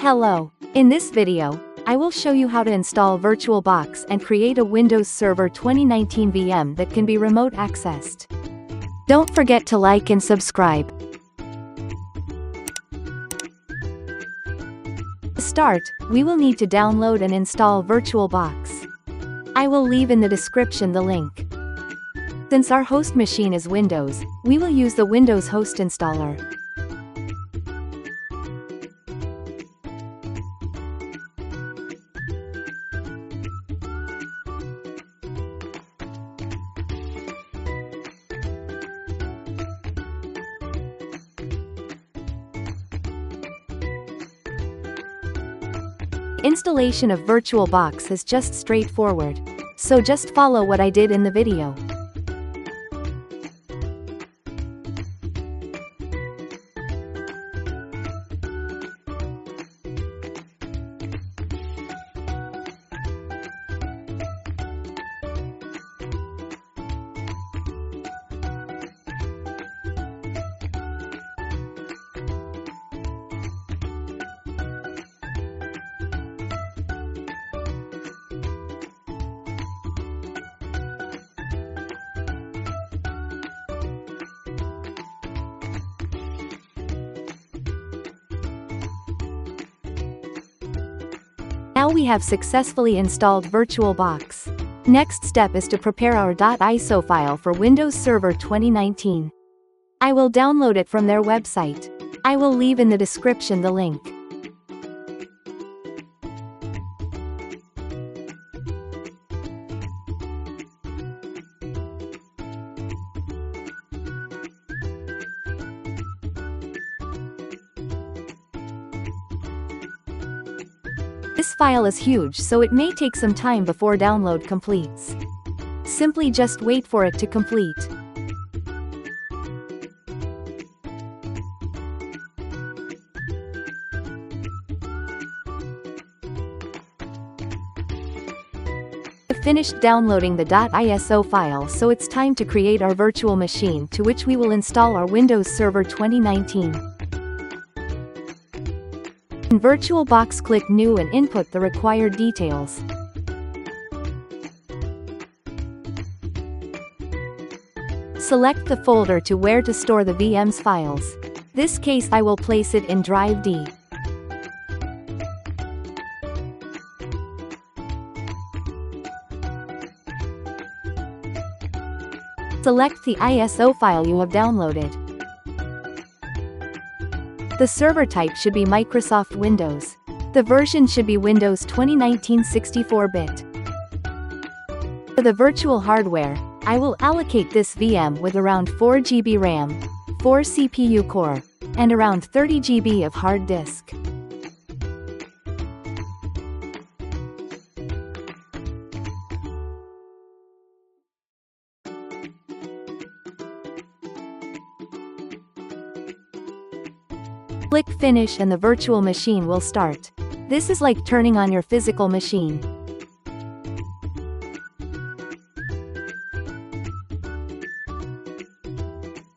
Hello. In this video, I will show you how to install VirtualBox and create a Windows Server 2019 VM that can be remote accessed. Don't forget to like and subscribe. To start, we will need to download and install VirtualBox. I will leave in the description the link. Since our host machine is Windows, we will use the Windows host installer. Installation of VirtualBox is just straightforward, so just follow what I did in the video. Now we have successfully installed VirtualBox. Next step is to prepare our .iso file for Windows Server 2019. I will download it from their website. I will leave in the description the link. This file is huge, so it may take some time before download completes. Simply just wait for it to complete. I've finished downloading the .iso file, so it's time to create our virtual machine to which we will install our Windows Server 2019. In VirtualBox, click New and input the required details. Select the folder to where to store the VM's files. This case I will place it in Drive D. Select the ISO file you have downloaded. The server type should be Microsoft Windows. The version should be Windows 2019 64-bit. For the virtual hardware, I will allocate this VM with around 4 GB RAM, 4 CPU core, and around 30 GB of hard disk. Click Finish and the virtual machine will start. This is like turning on your physical machine.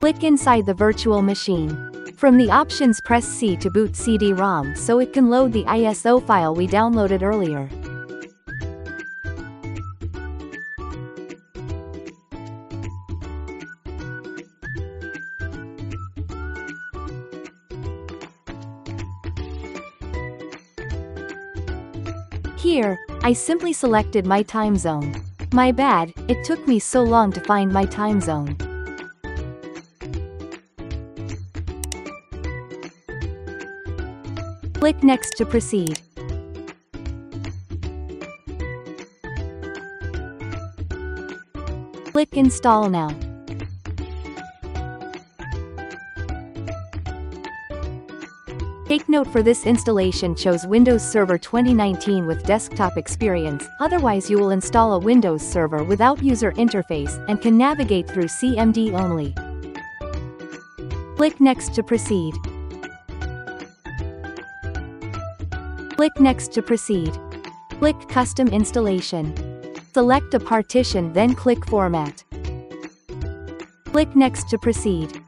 Click inside the virtual machine. From the options, press C to boot CD-ROM so it can load the ISO file we downloaded earlier. Here, I simply selected my time zone. My bad, it took me so long to find my time zone. Click Next to proceed. Click Install now. Take note, for this installation chose Windows Server 2019 with desktop experience, otherwise you will install a Windows Server without user interface and can navigate through CMD only. Click Next to proceed. Click Next to proceed. Click Custom Installation. Select a partition, then click Format. Click Next to proceed.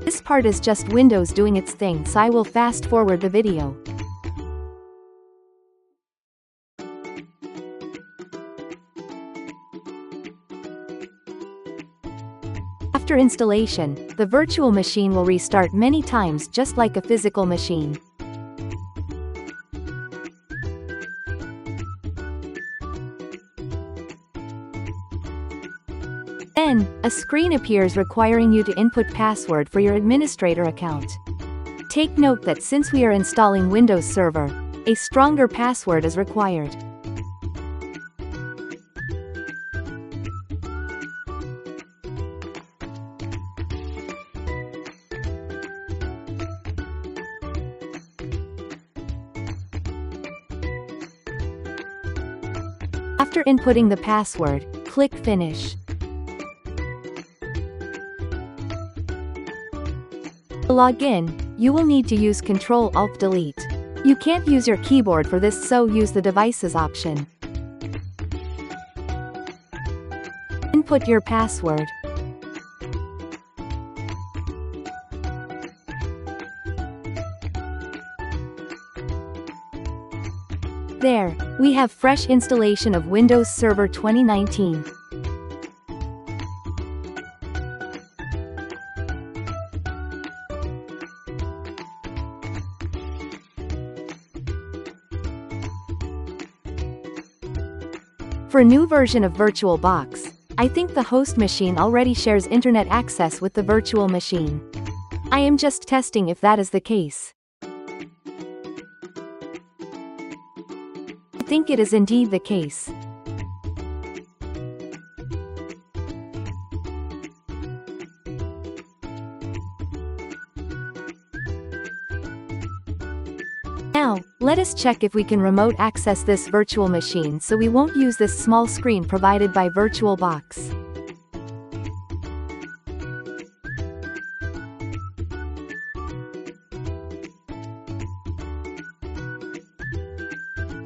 This part is just Windows doing its thing, so I will fast forward the video. After installation, the virtual machine will restart many times just like a physical machine. Then, a screen appears requiring you to input password for your administrator account. Take note that since we are installing Windows Server, a stronger password is required. After inputting the password, click Finish. To log in, you will need to use Ctrl-Alt-Delete. You can't use your keyboard for this, so use the Devices option. Input your password. There, we have fresh installation of Windows Server 2019. For a new version of VirtualBox, I think the host machine already shares internet access with the virtual machine. I am just testing if that is the case. I think it is indeed the case. Now, let us check if we can remote access this virtual machine so we won't use this small screen provided by VirtualBox.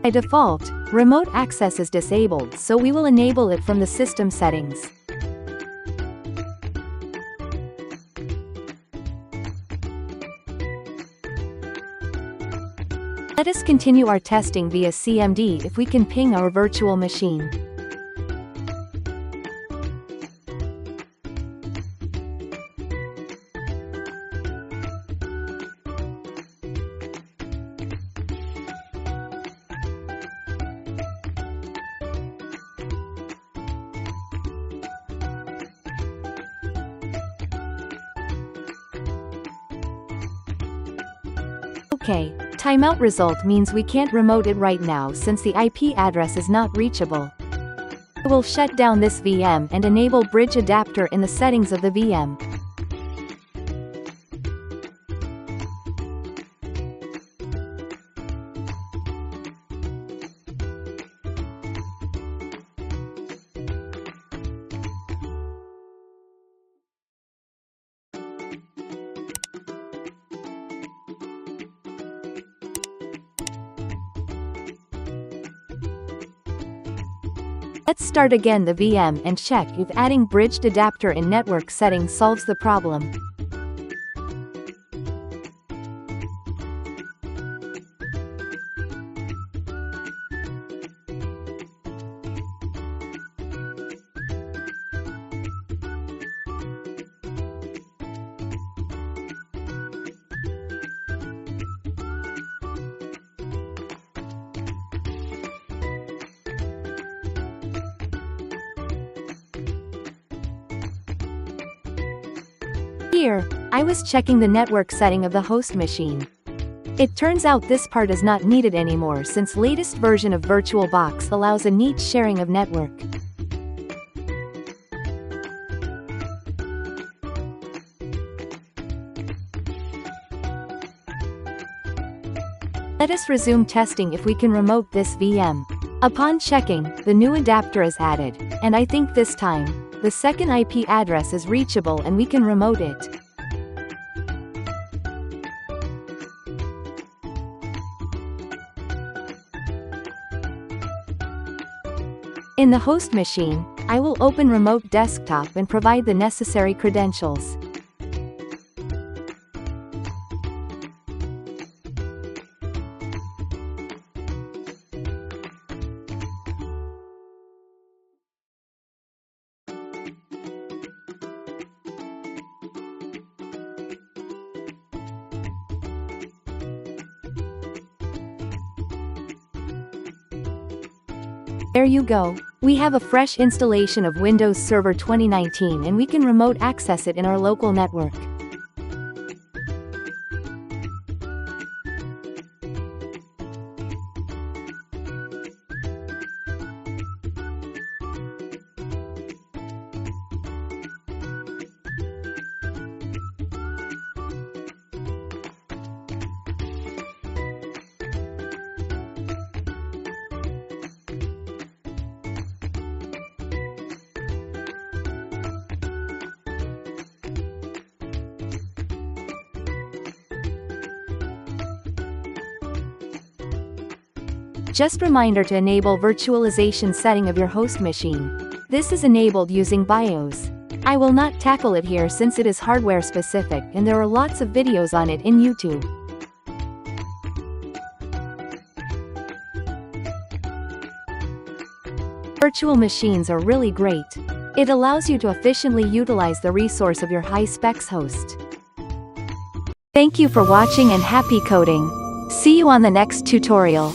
By default, remote access is disabled, so we will enable it from the system settings. Let us continue our testing via CMD if we can ping our virtual machine. Okay, timeout result means we can't remote it right now since the IP address is not reachable. I will shut down this VM and enable bridge adapter in the settings of the VM. Let's start again the VM and check if adding bridged adapter in network settings solves the problem. Here, I was checking the network setting of the host machine. It turns out this part is not needed anymore since latest version of VirtualBox allows a neat sharing of network. Let us resume testing if we can remote this VM. Upon checking, the new adapter is added, and I think this time, the second IP address is reachable and we can remote it. In the host machine, I will open Remote Desktop and provide the necessary credentials. There you go. We have a fresh installation of Windows Server 2019 and we can remote access it in our local network. Just reminder to enable virtualization setting of your host machine. This is enabled using BIOS. I will not tackle it here since it is hardware specific and there are lots of videos on it in YouTube. Virtual machines are really great. It allows you to efficiently utilize the resource of your high-specs host. Thank you for watching and happy coding. See you on the next tutorial.